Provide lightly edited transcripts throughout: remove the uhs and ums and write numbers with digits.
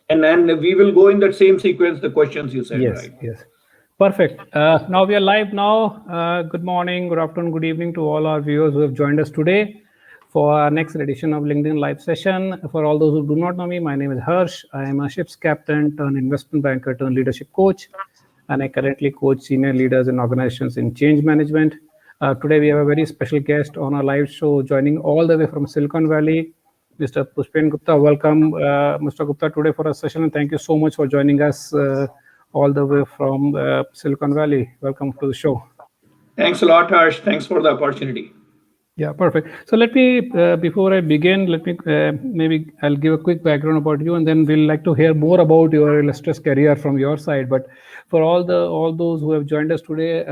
And then we will go in that same sequence, the questions you said, Yes, right? yes. Perfect. Now we are live now. Good morning, good afternoon, good evening to all our viewers who have joined us today for our next edition of LinkedIn Live session. For all those who do not know me, my name is Harsh. I am a ship's captain turned investment banker turned leadership coach, and I currently coach senior leaders in organizations in change management. Today we have a very special guest on our live show joining all the way from Silicon Valley, Mr. Pushpen Gupta. Welcome, Mr. Gupta, today for our session, and thank you so much for joining us all the way from Silicon Valley. Welcome to the show. Thanks a lot, Harsh. Thanks for the opportunity. Yeah, perfect. So let me, before I begin, let me maybe I'll give a quick background about you, and then we'll like to hear more about your illustrious career from your side. But for all those who have joined us today,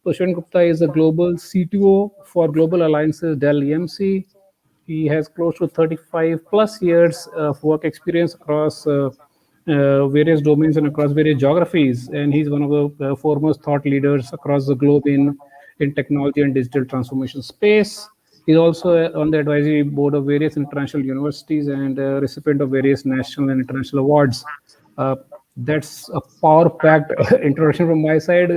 Pushpen Gupta is a global CTO for Global Alliances Dell EMC. He has close to 35 plus years of work experience across various domains and across various geographies. And he's one of the foremost thought leaders across the globe in technology and digital transformation space. He's also on the advisory board of various international universities and a recipient of various national and international awards. Uh, that's a power-packed introduction from my side,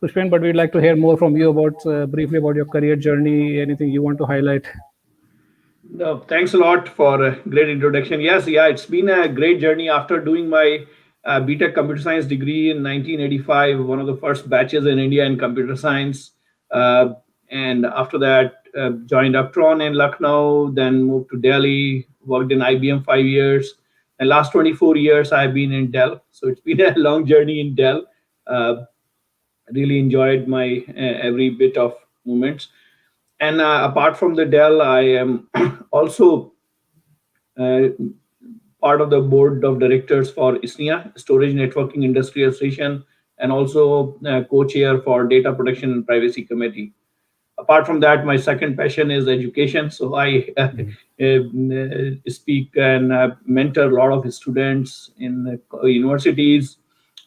Pushpen, but we'd like to hear more from you about briefly about your career journey, anything you want to highlight. No, thanks a lot for a great introduction. Yes, yeah, it's been a great journey after doing my BTech computer science degree in 1985, one of the first batches in India in computer science. Uh, and after that, joined Uptron in Lucknow, then moved to Delhi, worked in IBM 5 years. And last 24 years, I've been in Dell. So it's been a long journey in Dell. Uh, really enjoyed my every bit of moments. And apart from the Dell, I am also uh, part of the board of directors for ISNIA, Storage Networking Industry Association, and also co-chair for Data Protection and Privacy Committee. Apart from that, my second passion is education. So I speak and mentor a lot of students in universities.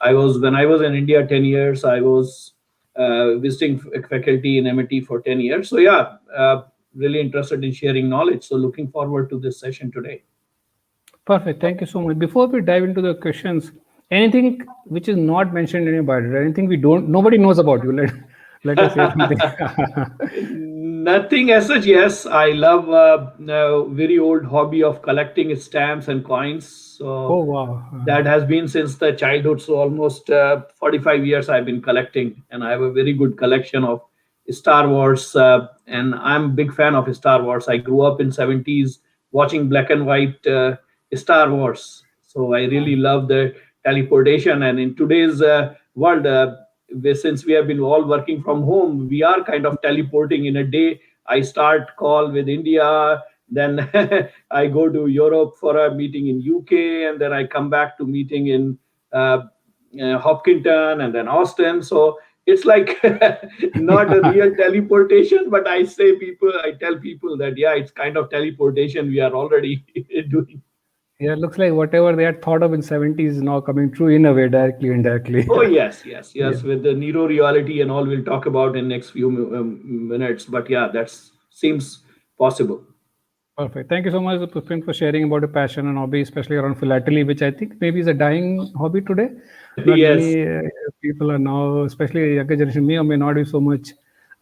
When I was in India 10 years, I was visiting faculty in MIT for 10 years. So yeah, really interested in sharing knowledge. So looking forward to this session today. Perfect. Thank you so much. Before we dive into the questions, anything which is not mentioned in your bio, anything nobody knows about you. Let us say something. Nothing as such. Yes, I love a very old hobby of collecting stamps and coins. Oh, So wow. that has been since the childhood. So almost 45 years I've been collecting, and I have a very good collection of Star Wars. And I'm a big fan of Star Wars. I grew up in 70s watching black and white Star Wars. So I really love the teleportation. And in today's world, since we have been all working from home, we are kind of teleporting in a day. I start call with India, then I go to Europe for a meeting in UK, and then I come back to meeting in Hopkinton and then Austin. So it's like not a real teleportation, but I tell people that yeah, it's kind of teleportation we are already doing. Yeah, it looks like whatever they had thought of in 70s is now coming true in a way, directly, indirectly. Oh yes, yes, Yeah. yes. With the Nero reality and all, we'll talk about in next few minutes. But yeah, that seems possible. Perfect. Thank you so much, Pushpin, for sharing about your passion and hobby, especially around philately, which I think maybe is a dying hobby today. Not Yes. many people are now, especially younger generation, may or may not be so much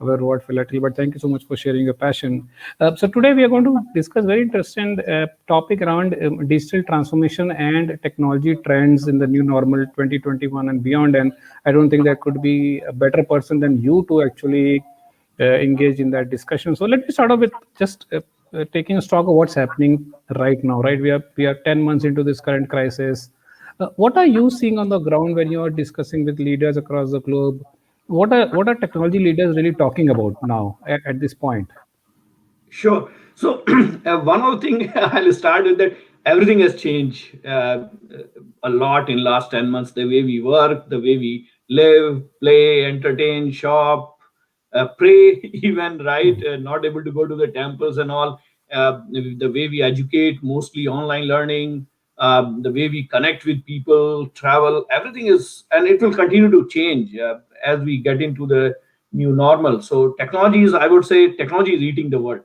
aware about philately. But thank you so much for sharing your passion. So today we are going to discuss very interesting topic around digital transformation and technology trends in the new normal 2021 and beyond. And I don't think there could be a better person than you to actually engage in that discussion. So let me start off with just taking stock of what's happening right now. Right, we are 10 months into this current crisis. What are you seeing on the ground when you are discussing with leaders across the globe? What are technology leaders really talking about now at this point? Sure. So one of the thing I'll start with that everything has changed a lot in last 10 months. The way we work, the way we live, play, entertain, shop, pray, even right, not able to go to the temples and all. The way we educate, mostly online learning, the way we connect with people, travel, everything is, and it will continue to change as we get into the new normal. So technology is, I would say, technology is eating the world.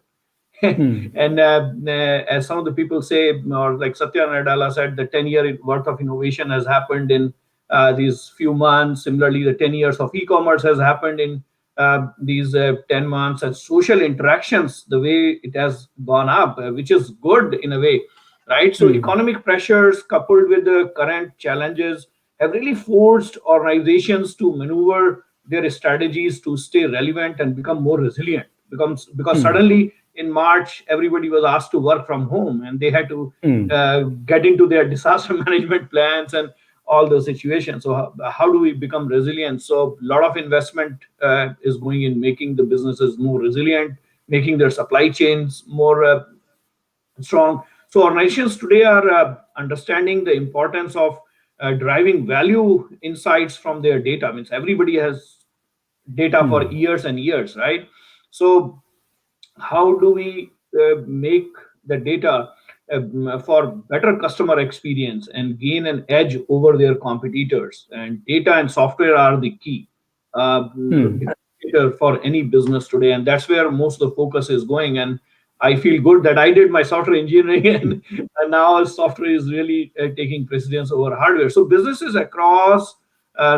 Hmm. And as some of the people say, or like Satya Nadella said, the 10-year worth of innovation has happened in these few months. Similarly, the 10 years of e-commerce has happened in these 10 months. And social interactions, the way it has gone up, which is good in a way, right? So Hmm. economic pressures coupled with the current challenges have really forced organizations to maneuver their strategies to stay relevant and become more resilient. Because Hmm. suddenly in March, everybody was asked to work from home, and they had to Hmm. get into their disaster management plans and all those situations. So how do we become resilient? So a lot of investment is going in making the businesses more resilient, making their supply chains more strong. So organizations today are understanding the importance of driving value insights from their data. Means everybody has data for Hmm. years and years, right? So how do we make the data for better customer experience and gain an edge over their competitors? And data and software are the key Hmm. differentiator for any business today, and that's where most of the focus is going. And I feel good that I did my software engineering, and now software is really taking precedence over hardware. So businesses across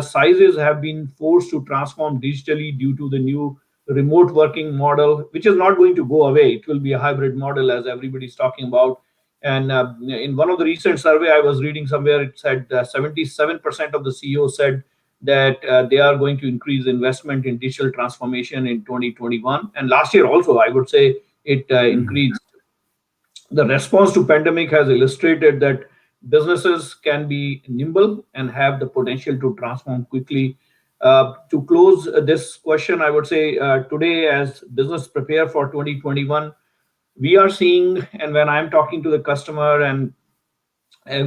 sizes have been forced to transform digitally due to the new remote working model, which is not going to go away. It will be a hybrid model, as everybody's talking about. And in one of the recent survey I was reading somewhere, it said 77% of the CEOs said that they are going to increase investment in digital transformation in 2021. And last year also, I would say it Hmm. increased. The response to pandemic has illustrated that businesses can be nimble and have the potential to transform quickly. To close this question, I would say today, as business prepare for 2021, we are seeing, and when I'm talking to the customer, and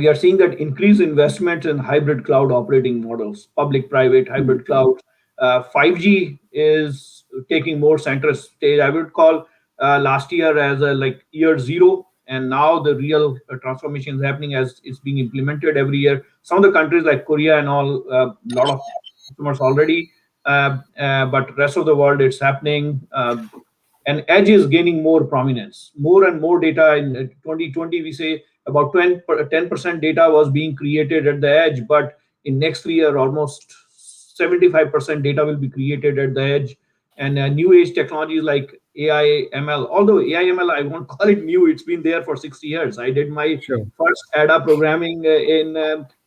we are seeing that increased investment in hybrid cloud operating models, public private Hmm. hybrid cloud. 5G is taking more center stage. I would call last year as a like year zero, and now the real transformation is happening as it's being implemented every year. Some of the countries like Korea and all, a lot of customers already, but rest of the world it's happening. And edge is gaining more prominence. More and more data in 2020, we say about 10% data was being created at the edge, but in next 3 years, almost 75% data will be created at the edge. And new age technologies like AI, ML, although AI, ML, I won't call it new, it's been there for 60 years. I did my Sure. first ADA programming in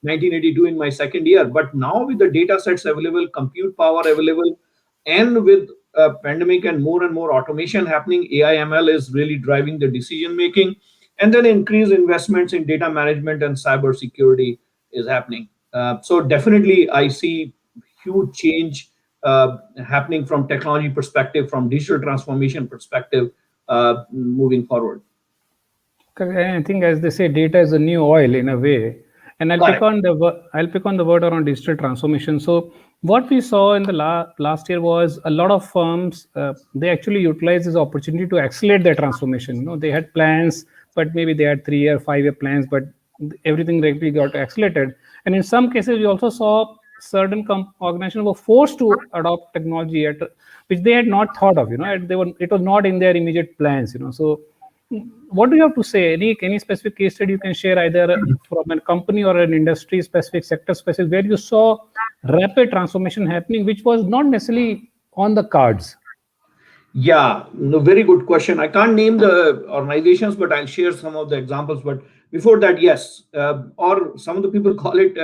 1982 in my second year. But now with the data sets available, compute power available, and with a pandemic and more automation happening, AI ML is really driving the decision making, and then increased investments in data management and cyber security is happening. So definitely, I see huge change happening from technology perspective, from digital transformation perspective, moving forward. Correct. And I think, as they say, data is the new oil in a way. And Correct. I'll pick on the word around digital transformation. So what we saw in the last year was a lot of firms, they actually utilized this opportunity to accelerate their transformation. They had plans, but maybe they had 3 year, 5 year plans, but everything regularly got accelerated. And in some cases, we also saw certain organizations were forced to adopt technology which they had not thought of. It was not in their immediate plans. So what do you have to say? Any specific case study you can share, either from a company or an industry specific, sector specific, where you saw rapid transformation happening, which was not necessarily on the cards? Yeah, no, very good question. I can't name the organizations, but I'll share some of the examples. But before that, yes, or some of the people call it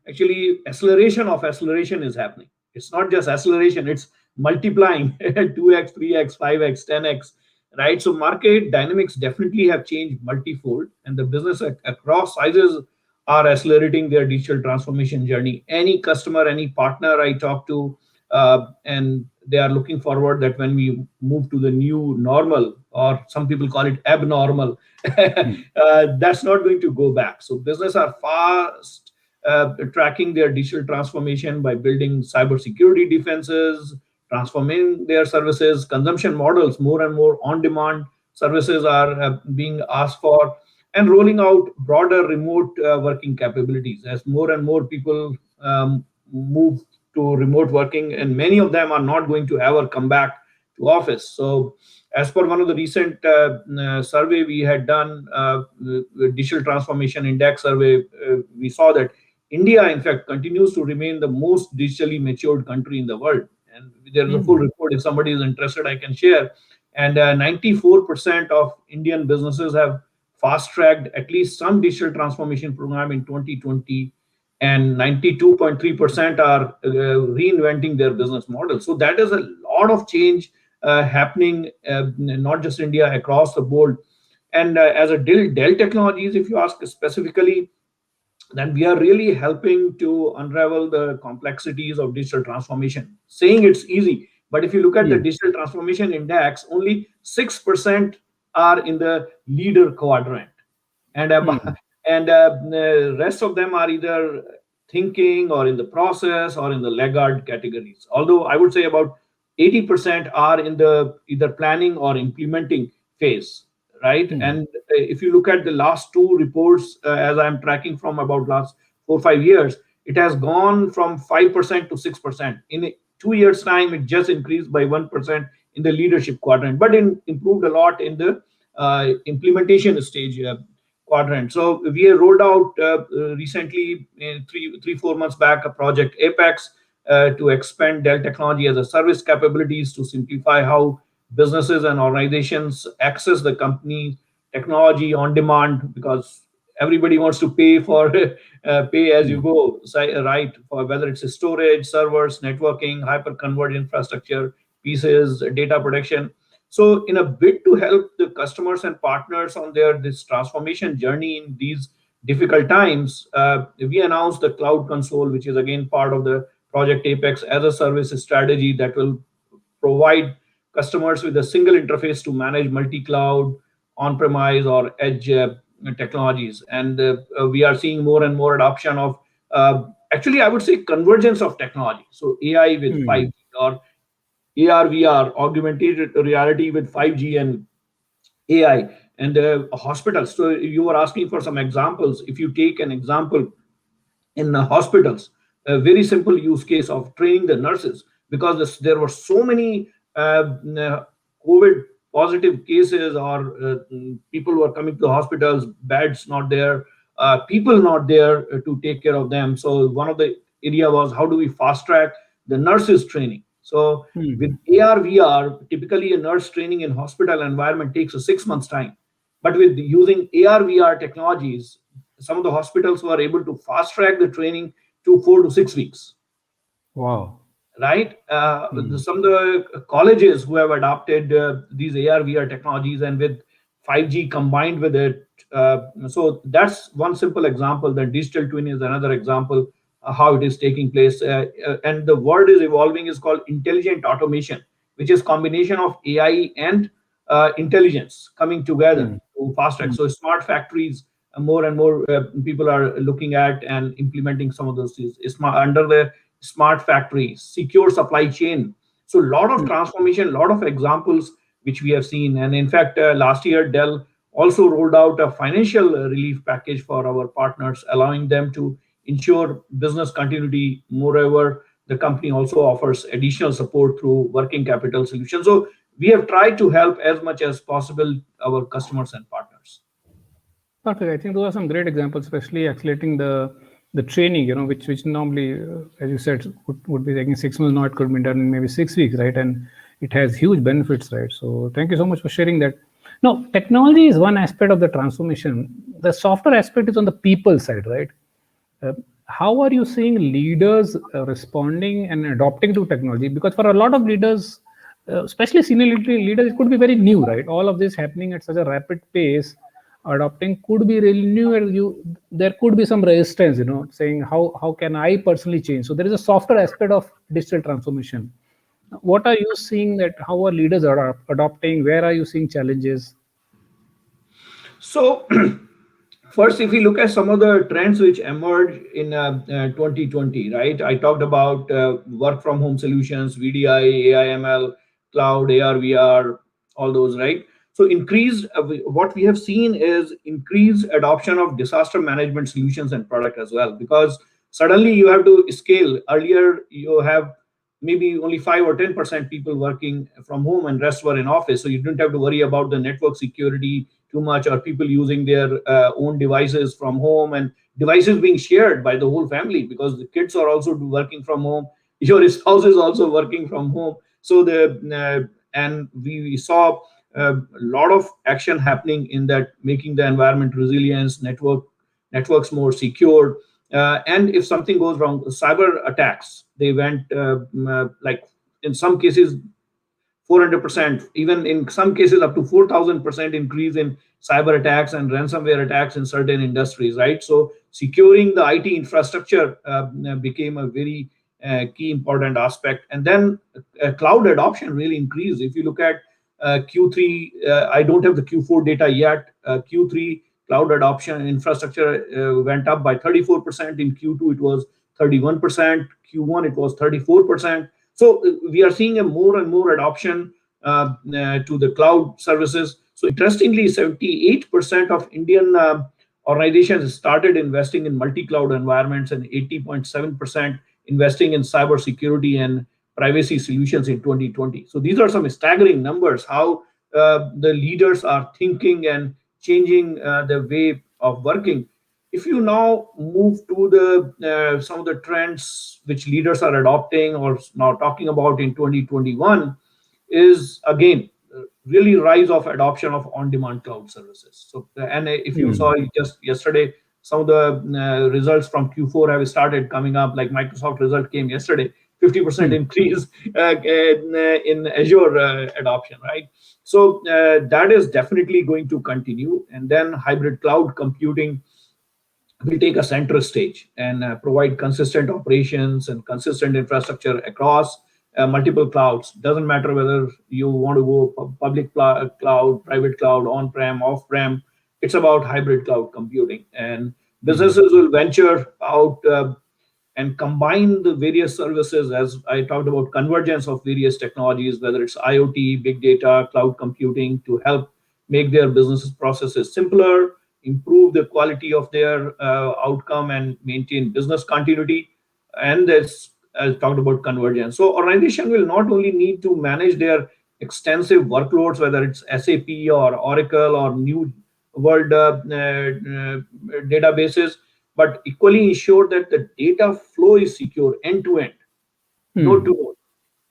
actually acceleration of acceleration is happening. It's not just acceleration, it's multiplying 2x, 3x, 5x, 10x, right? So market dynamics definitely have changed multifold, and the business across sizes are accelerating their digital transformation journey. Any customer, any partner I talk to, and they are looking forward that when we move to the new normal, or some people call it abnormal, Hmm. that's not going to go back. So business are fast tracking their digital transformation by building cybersecurity defenses, transforming their services, consumption models, more and more on-demand services are being asked for, and rolling out broader remote working capabilities as more and more people move to remote working, and many of them are not going to ever come back to office. So as per one of the recent survey we had done, the digital transformation index survey, we saw that India, in fact, continues to remain the most digitally matured country in the world. And there is a full Hmm. report. If somebody is interested, I can share. And 94% of Indian businesses have fast tracked at least some digital transformation program in 2020, and 92.3% are reinventing their business model. So that is a lot of change happening, not just India, across the board. And as a Dell Technologies, if you ask specifically, then we are really helping to unravel the complexities of digital transformation. Saying it's easy, but if you look at the Hmm. digital transformation index, only 6% are in the leader quadrant, and Hmm. the rest of them are either thinking or in the process or in the laggard categories. Although I would say about 80% are in the either planning or implementing phase, right? Hmm. And if you look at the last two reports, as I'm tracking from about last 4 or 5 years, it has gone from 5% to 6%. In 2 years' time, it just increased by 1% in the leadership quadrant, but improved a lot in the implementation stage quadrant. So we have rolled out recently, in 4 months back, a project Apex to expand Dell Technology as a service capabilities to simplify how businesses and organizations access the company technology on demand, because everybody wants to pay for pay as you Hmm. go, right? For whether it's storage, servers, networking, hyper converged infrastructure pieces, data protection. So in a bid to help the customers and partners on their this transformation journey in these difficult times, we announced the Cloud Console, which is again part of the Project Apex as a service strategy that will provide customers with a single interface to manage multi-cloud, on-premise, or edge technologies. And we are seeing more and more adoption of, actually, I would say convergence of technology. So AI with Hmm. 5G, or AR, VR, augmented reality with 5G and AI, and hospitals. So you were asking for some examples. If you take an example in hospitals, a very simple use case of training the nurses, because there were so many COVID positive cases, or people who are coming to hospitals, beds not there, people not there to take care of them. So one of the area was, how do we fast track the nurses training? So with Hmm. AR VR, typically a nurse training in hospital environment takes a 6 months time, but with using AR VR technologies, some of the hospitals were able to fast track the training to 4 to 6 weeks, Wow. right? Hmm. Some of the colleges who have adopted these AR VR technologies, and with 5G combined with it. So that's one simple example. The digital twin is another example, how it is taking place. And the word is evolving, is called intelligent automation, which is combination of AI and intelligence coming together Hmm. to fast track. Hmm. So smart factories, more and more people are looking at and implementing some of those things. Smart, under the smart factories, secure supply chain. So a lot of Hmm. transformation, a lot of examples which we have seen. And in fact, last year, Dell also rolled out a financial relief package for our partners, allowing them to ensure business continuity. Moreover, the company also offers additional support through working capital solutions. So we have tried to help as much as possible our customers and partners. Perfect. I think those are some great examples, especially accelerating the training, which normally, as you said, would be taking 6 months. Now it could be done in maybe 6 weeks, right? And it has huge benefits, right? So thank you so much for sharing that. Now, technology is one aspect of the transformation. The software aspect is on the people side, right? Uh, how are you seeing leaders responding and adopting to technology? Because for a lot of leaders, especially senior leaders, it could be very new, right? All of this happening at such a rapid pace, adopting could be really new, and there could be some resistance, saying how can I personally change? So there is a softer aspect of digital transformation. What are you seeing, that how are leaders adopting? Where are you seeing challenges? So first, if we look at some of the trends which emerged in 2020, right? I talked about work from home solutions, VDI, AI/ML, cloud, AR, VR, all those, right? So increased, what we have seen is increased adoption of disaster management solutions and product as well, because suddenly you have to scale. Earlier, you have maybe only 5 or 10% people working from home and rest were in office. So you didn't have to worry about the network security too much, or people using their own devices from home, and devices being shared by the whole family, because the kids are also working from home. Your spouse is also working from home. So and we saw a lot of action happening in that, making the environment resilience, networks more secure. And if something goes wrong, cyber attacks, they went like in some cases 400%, even in some cases up to 4,000% increase in cyber attacks and ransomware attacks in certain industries, right? So securing the IT infrastructure became a very key important aspect. And then cloud adoption really increased. If you look at Q3, I don't have the Q4 data yet. Q3 cloud adoption infrastructure went up by 34%. In Q2, it was 31%. Q1, it was 34%. So we are seeing a more and more adoption to the cloud services. So interestingly, 78% of Indian organizations started investing in multi-cloud environments, and 80.7% investing in cybersecurity and privacy solutions in 2020. So these are some staggering numbers, how the leaders are thinking and changing the way of working. If you now move to the some of the trends which leaders are adopting or now talking about in 2021, is again really rise of adoption of on-demand cloud services. So and if you saw just yesterday, some of the results from Q4 have started coming up, like Microsoft result came yesterday, 50% increase in Azure adoption, right? So that is definitely going to continue. And then hybrid cloud computing will take a center stage and provide consistent operations and consistent infrastructure across multiple clouds. Doesn't matter whether you want to go public cloud, private cloud, on-prem, off-prem. It's about hybrid cloud computing. And businesses will venture out and combine the various services, as I talked about, convergence of various technologies, whether it's IoT, big data, cloud computing, to help make their business processes simpler, improve the quality of their outcome, and maintain business continuity. And that's, I talked about convergence. So organization will not only need to manage their extensive workloads, whether it's SAP or Oracle or new world databases, but equally ensure that the data flow is secure end to end, no two,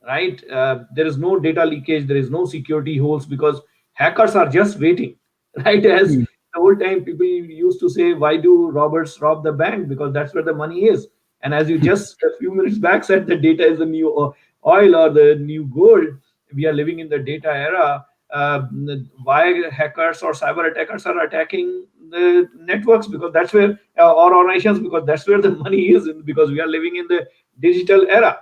right? There is no data leakage, there is no security holes, because hackers are just waiting, right? As the whole time people used to say, why do robbers rob the bank? Because that's where the money is. And as you just a few minutes back said, the data is the new oil or the new gold. We are living in the data era. Why hackers or cyber attackers are attacking the networks? Because that's where, or organizations, because that's where the money is, because we are living in the digital era.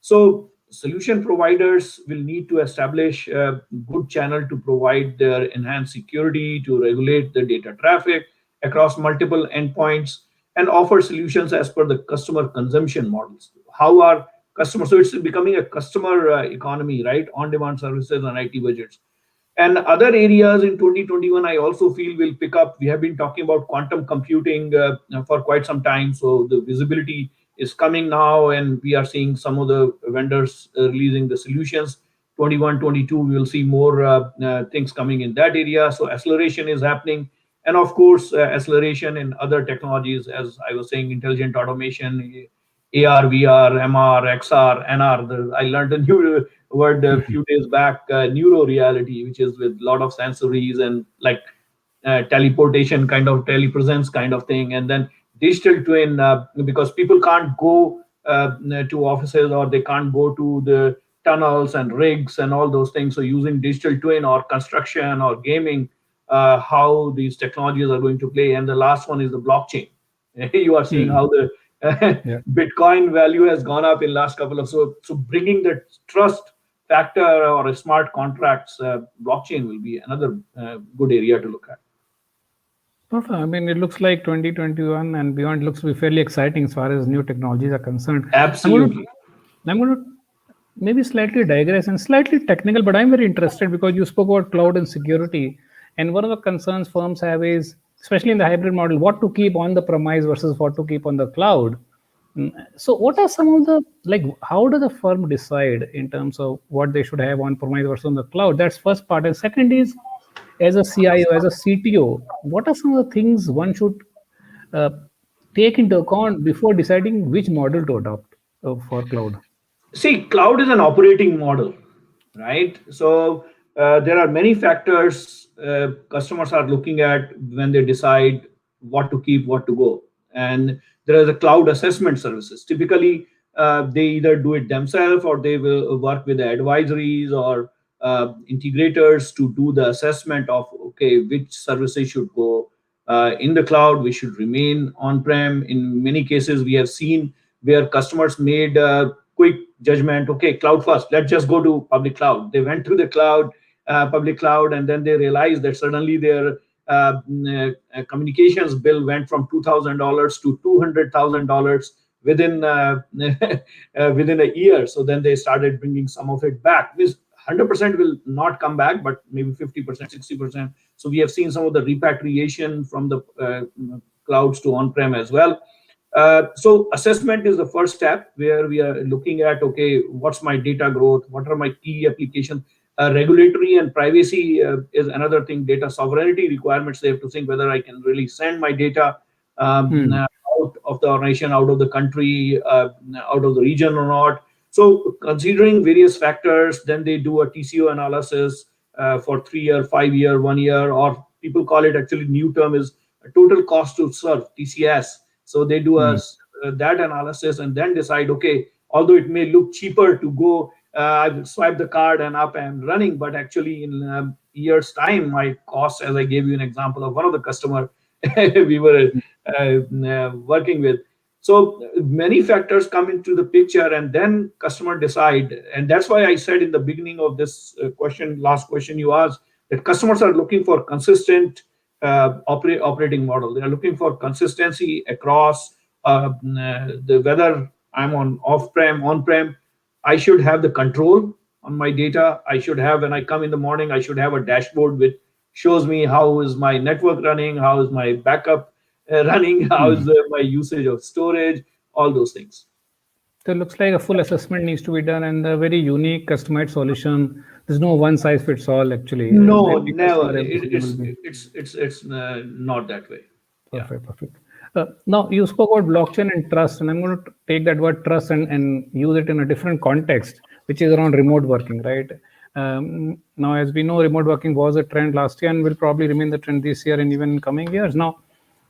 So solution providers will need to establish a good channel to provide their enhanced security, to regulate the data traffic across multiple endpoints, and offer solutions as per the customer consumption models. How are customers? So it's becoming a customer economy, right? On-demand services and IT budgets. And other areas in 2021, I also feel will pick up. We have been talking about quantum computing for quite some time. So the visibility is coming now, and we are seeing some of the vendors releasing the solutions. 21, 22, we will see more things coming in that area. So acceleration is happening. And of course, acceleration in other technologies, as I was saying, intelligent automation, AR, VR, MR, XR, NR. I learned a new word a few days back, neuro reality, which is with a lot of sensories and like teleportation kind of telepresence kind of thing. And then digital twin, because people can't go to offices, or they can't go to the tunnels and rigs and all those things. So using digital twin or construction or gaming, how these technologies are going to play. And the last one is the blockchain. You are seeing how the Bitcoin value has gone up in last couple of, so bringing the trust factor or a smart contracts, blockchain will be another good area to look at. Perfect. I mean, it looks like 2021 and beyond looks to be fairly exciting as far as new technologies are concerned. Absolutely. I'm going to maybe slightly digress and slightly technical, but I'm very interested because you spoke about cloud and security. And one of the concerns firms have is, especially in the hybrid model, what to keep on the premise versus what to keep on the cloud. So, what are some of the like? How does the firm decide in terms of what they should have on premise versus on the cloud? That's first part. And second is, as a CIO, as a CTO, what are some of the things one should uh, take into account before deciding which model to adopt for cloud? See, cloud is an operating model, right? So there are many factors customers are looking at when they decide what to keep, what to go. And there are the cloud assessment services. Typically, they either do it themselves or they will work with the advisories or integrators to do the assessment of, okay, which services should go in the cloud, we should remain on-prem. In many cases, we have seen where customers made a quick judgment, okay, cloud first, let's just go to public cloud. They went to the cloud, public cloud, and then they realized that suddenly their communications bill went from $2,000 to $200,000 within within a year. So then they started bringing some of it back. This 100% will not come back, but maybe 50%, 60%. So we have seen some of the repatriation from the clouds to on-prem as well. So assessment is the first step where we are looking at, okay, what's my data growth? What are my key applications? Regulatory and privacy is another thing. Data sovereignty requirements. They have to think whether I can really send my data Hmm. out of the organization, out of the country, out of the region or not. So considering various factors, then they do a TCO analysis for 3 year, 5 year, 1 year, or people call it, actually new term is total cost to serve, TCS. So they do Hmm. that analysis and then decide, okay, although it may look cheaper to go, I swipe the card and up and running, but actually in years time, my cost, as I gave you an example of one of the customer we were working with. So many factors come into the picture, and then customer decide. And that's why I said in the beginning of this question, last question you asked, that customers are looking for consistent operating model. They are looking for consistency across the whether I'm on off-prem, on-prem. I should have the control on my data. I should have, when I come in the morning, I should have a dashboard which shows me how is my network running, how is my backup running, how is Hmm. my usage of storage, all those things. So it looks like a full assessment needs to be done and a very unique customized solution. There's no one size fits all actually. No, Every never. customer, every solution will be It's not that way. Yeah. perfect. Perfect. Now you spoke about blockchain and trust, and I'm going to take that word trust and use it in a different context, which is around remote working, right? Now, as we know, remote working was a trend last year and will probably remain the trend this year and even in coming years. Now,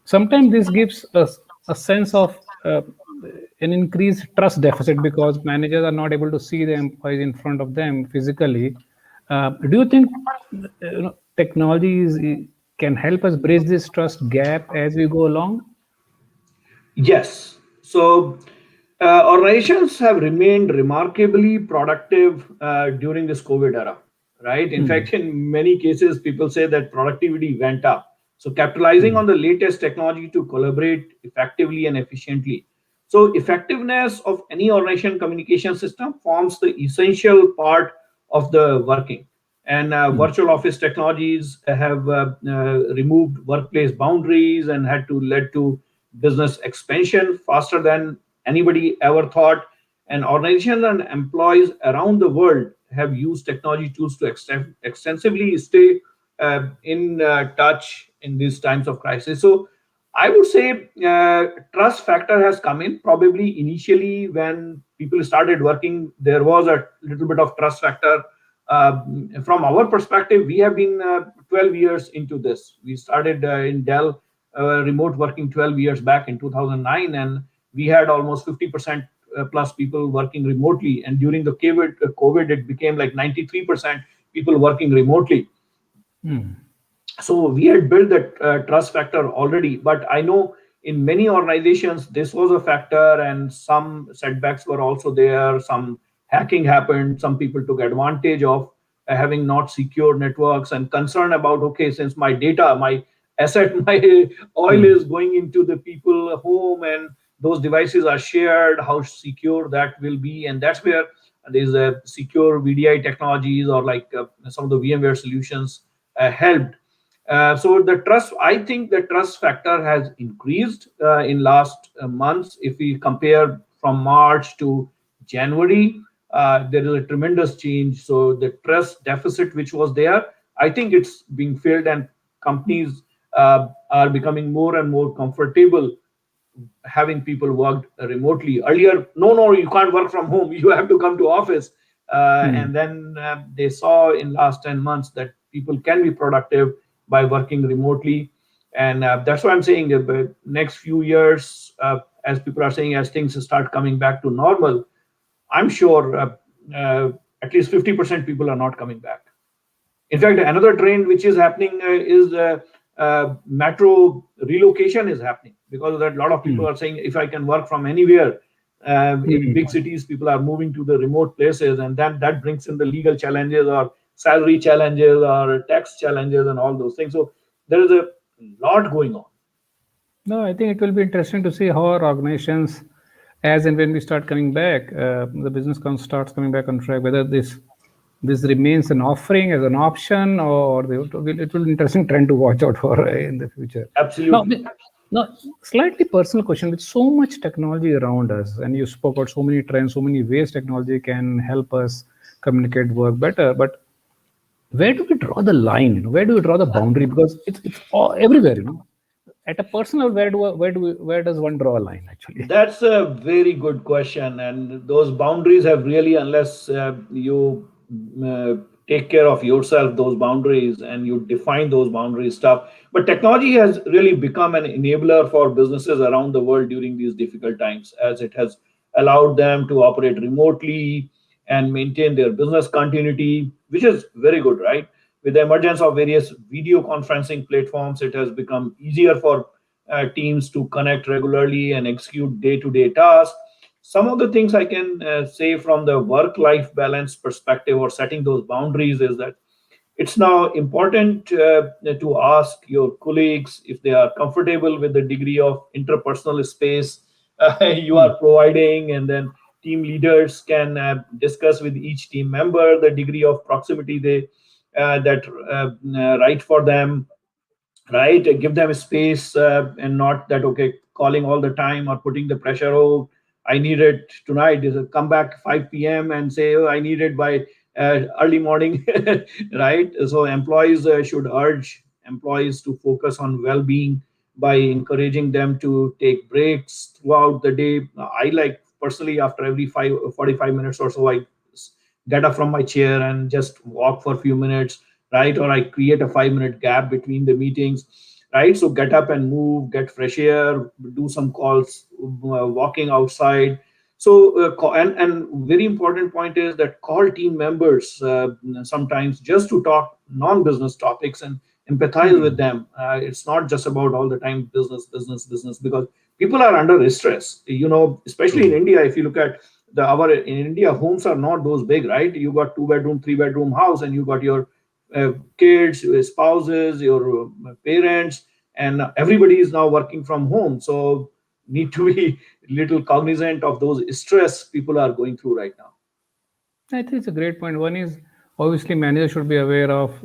sometimes this gives us a sense of an increased trust deficit because managers are not able to see the employees in front of them physically. Do you think technology can help us bridge this trust gap as we go along? Yes. So organizations have remained remarkably productive during this COVID era, right? In Hmm. fact, in many cases, people say that productivity went up. So capitalizing Hmm. on the latest technology to collaborate effectively and efficiently. So effectiveness of any organization communication system forms the essential part of the working. And Hmm. virtual office technologies have removed workplace boundaries and had to led to business expansion faster than anybody ever thought. And organizations and employees around the world have used technology tools to extensively stay in touch in these times of crisis. So I would say trust factor has come in. Probably initially when people started working, there was a little bit of trust factor. From our perspective, we have been 12 years into this. We started in Dell remote working 12 years back in 2009, and we had almost 50% plus people working remotely. And during the COVID, it became like 93% people working remotely. Hmm. So we had built that trust factor already, but I know in many organizations this was a factor, and some setbacks were also there. Some hacking happened, some people took advantage of having not secure networks, and concern about, okay, since my data, my asset, my oil Hmm. is going into the people home and those devices are shared, how secure that will be. And that's where these secure VDI technologies or like some of the VMware solutions helped. So the trust, I think the trust factor has increased in last months. If we compare from March to January, there is a tremendous change. So the trust deficit which was there, I think it's being filled, and companies are becoming more and more comfortable having people worked remotely. Earlier, no, you can't work from home. You have to come to office. Hmm. And then they saw in last 10 months that people can be productive by working remotely. And that's why I'm saying next few years, as people are saying, as things start coming back to normal, I'm sure at least 50% people are not coming back. In fact, another trend which is happening is metro relocation is happening, because of that a lot of Hmm. people are saying if I can work from anywhere. In Hmm. big cities, people are moving to the remote places, and then that brings in the legal challenges or salary challenges or tax challenges and all those things. So there is a lot going on. No, I think it will be interesting to see how our organizations, as and when we start coming back, the business starts coming back on track. Whether this remains an offering as an option, or it will be interesting trend to watch out for in the future. Now, Absolutely. now, slightly personal question. With so much technology around us, and you spoke about so many trends, so many ways technology can help us communicate, work better, but where do we draw the line? Where do we draw the boundary? Because it's all, everywhere. At a personal, where does one draw a line actually? That's a very good question, and those boundaries have really, unless you uh, take care of yourself, those boundaries, and you define those boundaries stuff. But technology has really become an enabler for businesses around the world during these difficult times, as it has allowed them to operate remotely and maintain their business continuity, which is very good, right? With the emergence of various video conferencing platforms, it has become easier for teams to connect regularly and execute day-to-day tasks. Some of the things I can say from the work-life balance perspective or setting those boundaries is that it's now important to ask your colleagues if they are comfortable with the degree of interpersonal space you Hmm. are providing, and then team leaders can discuss with each team member the degree of proximity they that right for them, right? Give them space, and not that, okay, calling all the time or putting the pressure. Oh, I need it tonight. Is it come back 5 p.m. and say, oh, I need it by early morning, right? So employees should urge employees to focus on well-being by encouraging them to take breaks throughout the day. I like personally, after every 45 minutes or so, I get up from my chair and just walk for a few minutes, right? Or I create a 5 minute gap between the meetings, right? So get up and move, get fresh air, do some calls, walking outside. So and very important point is that call team members sometimes just to talk non-business topics and empathize with Hmm. them. It's not just about all the time business, business, business, because people are under stress. Especially in True. India, if you look at our in India, homes are not those big, right? You got 2 bedroom, 3 bedroom house, and you got your kids, your spouses, your parents, and everybody is now working from home. So need to be little cognizant of those stress people are going through right now. I think it's a great point. One is obviously manager should be aware of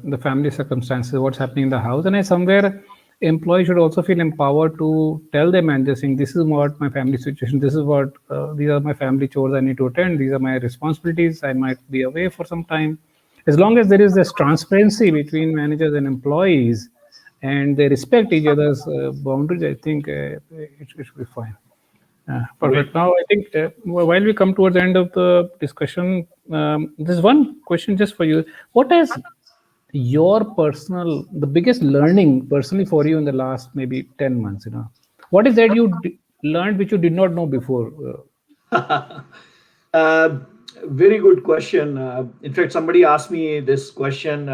the family circumstances, what's happening in the house, and I somewhere employee should also feel empowered to tell their manager, saying, "This is what my family situation. This is what these are my family chores I need to attend. These are my responsibilities. I might be away for some time." As long as there is this transparency between managers and employees, and they respect each other's boundaries, I think it should be fine. Perfect. Great. Now, I think while we come towards the end of the discussion, there's one question just for you. What is your personal, the biggest learning personally for you in the last maybe 10 months? What is that you learned which you did not know before? Uh, Very good question. In fact, somebody asked me this question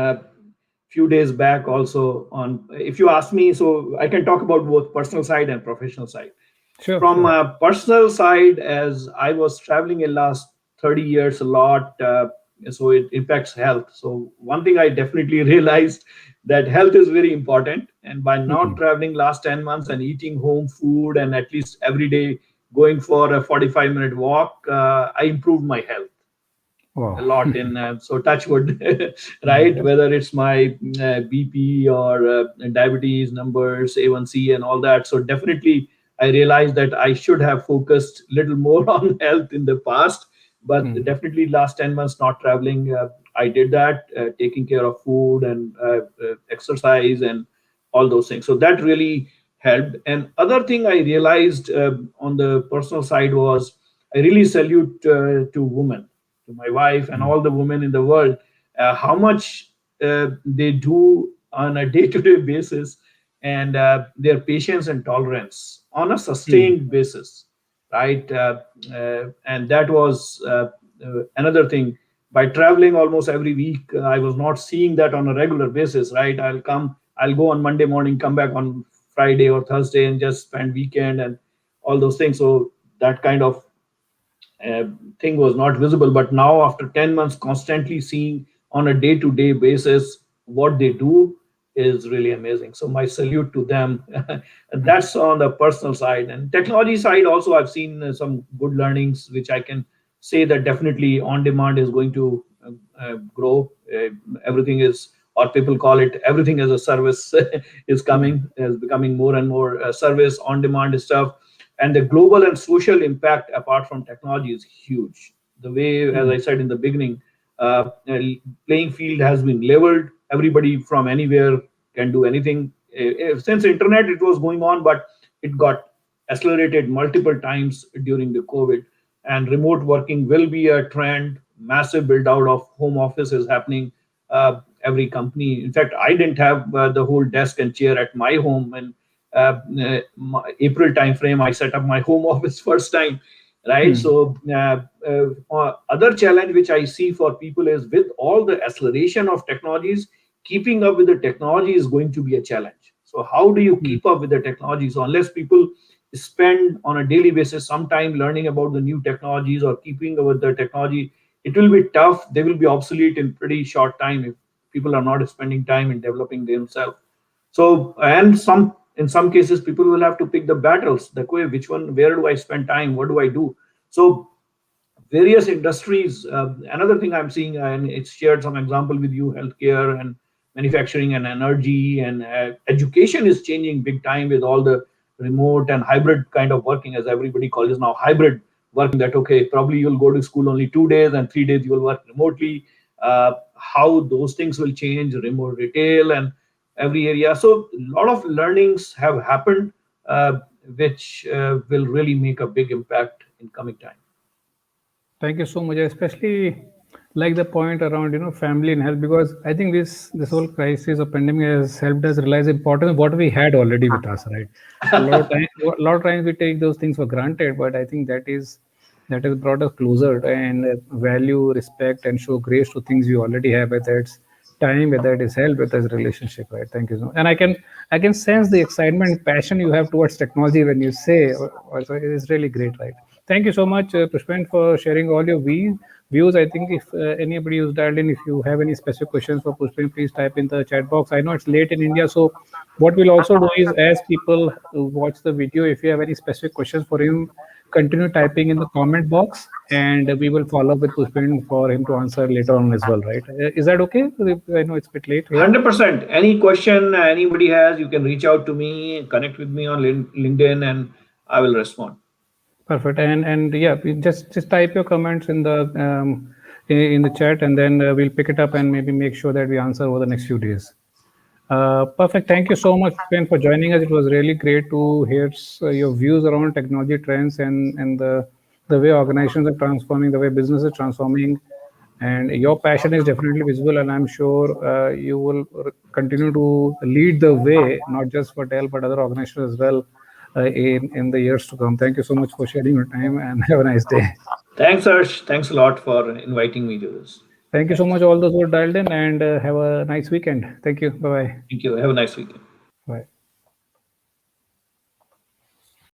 few days back also. On if you ask me, so I can talk about both personal side and professional side. Sure, From sure. a personal side, as I was traveling in last 30 years a lot, so it impacts health. So one thing I definitely realized, that health is very important, and by not Hmm. traveling last 10 months and eating home food and at least every day going for a 45-minute walk, I improved my health. a Wow. lot in so touch wood, right? Whether it's my BP or diabetes numbers, A1C and all that. So definitely I realized that I should have focused a little more on health in the past, but Hmm. definitely last 10 months not traveling, I did that, taking care of food and exercise and all those things. So that really helped. And other thing I realized on the personal side was I really salute to women, to my wife and Hmm. all the women in the world, how much they do on a day-to-day basis, and their patience and tolerance on a Hmm. sustained basis, right? And that was another thing. By traveling almost every week, I was not seeing that on a regular basis, right? I'll go on Monday morning, come back on Friday or Thursday, and just spend weekend and all those things. So that kind of uh, thing was not visible. But now, after 10 months, constantly seeing on a day to day basis what they do is really amazing. So, my salute to them. That's on the personal side. And technology side, also, I've seen some good learnings, which I can say that definitely on demand is going to grow. Everything is, or people call it, everything as a service is Hmm. coming, is becoming more and more service on demand stuff. And the global and social impact apart from technology is huge. The way, as Hmm. I said in the beginning, playing field has been leveled. Everybody from anywhere can do anything. Since internet it was going on, but it got accelerated multiple times during the COVID. And remote working will be a trend. Massive build out of home office is happening. Every company, in fact, I didn't have the whole desk and chair at my home, and April timeframe, I set up my home office first time, right? Hmm. So other challenge which I see for people is, with all the acceleration of technologies, keeping up with the technology is going to be a challenge. So how do you Hmm. keep up with the technology? So unless people spend on a daily basis some time learning about the new technologies or keeping up with the technology, it will be tough. They will be obsolete in pretty short time if people are not spending time in developing themselves. So, and in some cases, people will have to pick the battles, the way, which one, where do I spend time, what do I do? So various industries. Another thing I'm seeing, and it's shared some example with you, healthcare and manufacturing and energy and education is changing big time with all the remote and hybrid kind of working, as everybody calls it now, hybrid working. That okay, probably you'll go to school only 2 days and 3 days you will work remotely. How those things will change, remote retail and every area. So a lot of learnings have happened, which will really make a big impact in coming time. Thank you so much. I especially like the point around family and health, because I think this whole crisis or pandemic has helped us realize the importance of what we had already with us, right? A lot of times we take those things for granted, but I think that has brought us closer and value, respect, and show grace to things we already have, whether it's time, whether it is health, whether it's relationship, right? Thank you so much. And I can sense the excitement and passion you have towards technology when you say. Also, it is really great, right? Thank you so much, Pushpin, for sharing all your views. I think if anybody who's dialed in, if you have any specific questions for Pushpin, please type in the chat box. I know it's late in India, so what we'll also do is, as people watch the video, if you have any specific questions for him, continue typing in the comment box, and we will follow up with Pushpin for him to answer later on as well, right? Is that okay? I know it's a bit late here. 100%. Any question anybody has, you can reach out to me, connect with me on LinkedIn, and I will respond. Perfect. And yeah, just type your comments in the chat, and then we'll pick it up and maybe make sure that we answer over the next few days. Perfect. Thank you so much, Ben, for joining us. It was really great to hear your views around technology trends and the way organizations are transforming, the way business is transforming, and your passion is definitely visible. And I'm sure you will continue to lead the way, not just for Dell but other organizations as well, in the years to come. Thank you so much for sharing your time, and have a nice day. Thanks, Harsh. Thanks a lot for inviting me to this. Thank you so Thanks. much, all those who are dialed in, and have a nice weekend. Thank you. Bye bye. Thank you. Have a nice weekend. Bye.